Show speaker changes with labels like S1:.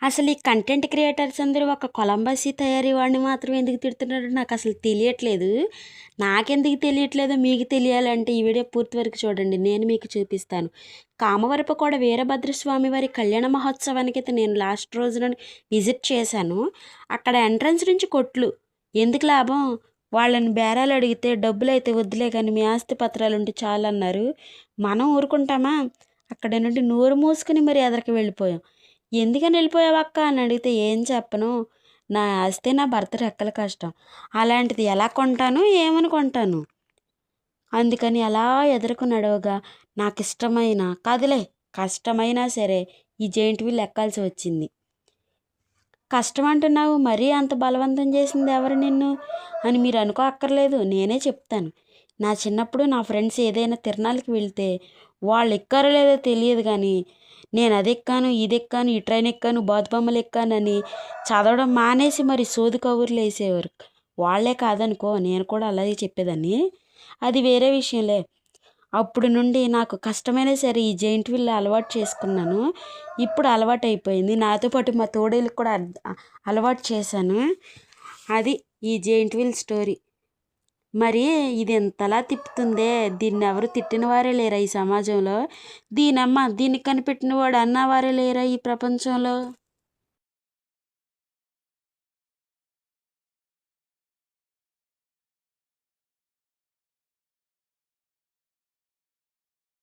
S1: అసలు ఈ content creators అందరూ ఒక కొలంబస్సీ తయారీ వాడిని మాత్రం ఎందుకు తిడుతున్నారో నాకసలు తెలియట్లేదు. నాకెందుకు తెలియట్లేదో మీకు తెలియాలంటే ఈ వీడియో పూర్తి వరకు చూడండి. నేను మీకు చూపిస్తాను. కామవరపుకోట వీరభద్రస్వామి వారి కళ్యాణ మహోత్సవానికైతే నేను లాస్ట్ రోజున విజిట్ చేశాను. అక్కడ ఎంట్రన్స్ నుంచి కొట్లు. ఎందుకు లాభం? వాళ్ళని బేరాలు అడిగితే డబ్బులైతే వద్దులే కానీ మీ ఆస్తి పత్రాలుంటే చాలన్నారు. మనం ఊరుకుంటామా? అక్కడ నుండి నోరు మూసుకుని మరి ఎదరికి వెళ్ళిపోయాం. ఎందుకని వెళ్ళిపోయావక్క అని అడిగితే ఏం చెప్పను. నా ఆస్తే నా భర్త రెక్కల కష్టం. అలాంటిది ఎలా కొంటాను? ఏమని కొంటాను? అందుకని అలా ఎదురుకు నడవగా నాకిష్టమైన కాదులే కష్టమైనా సరే ఈ జెయింట్ వీల్ ఎక్కాల్సి వచ్చింది. కష్టం అంటున్నావు, మరీ అంత బలవంతం చేసింది ఎవరు నిన్ను అని మీరు అనుకోక్కర్లేదు, నేనే చెప్తాను. నా చిన్నప్పుడు నా ఫ్రెండ్స్ ఏదైనా తిరణాలకి వెళ్తే వాళ్ళు ఎక్కారో లేదో తెలియదు కానీ నేను అది ఎక్కాను, ఇది ఎక్కాను, ఈ ట్రైన్ ఎక్కాను, బాతుబొమ్మలు ఎక్కానని చదవడం మానేసి మరి సోది కబుర్లు వేసేవారు. వాళ్ళే కాదనుకో, నేను కూడా అలాగే చెప్పేదాన్ని. అది వేరే విషయంలే. అప్పుడు నుండి నాకు కష్టమైనా సరే ఈ జెయింట్ వీల్ అలవాటు చేసుకున్నాను. ఇప్పుడు అలవాటు అయిపోయింది. నాతో పాటు మా తోడేళ్ళకి కూడా అలవాటు చేశాను. అది ఈ జెయింట్ వీల్ స్టోరీ. మరి ఇది ఎంతలా తిప్పుతుందే, దీన్ని ఎవరు తిట్టిన వారే లేరా ఈ సమాజంలో? దీనికి కనిపెట్టిన వాడు అన్నవారే లేరా ఈ ప్రపంచంలో?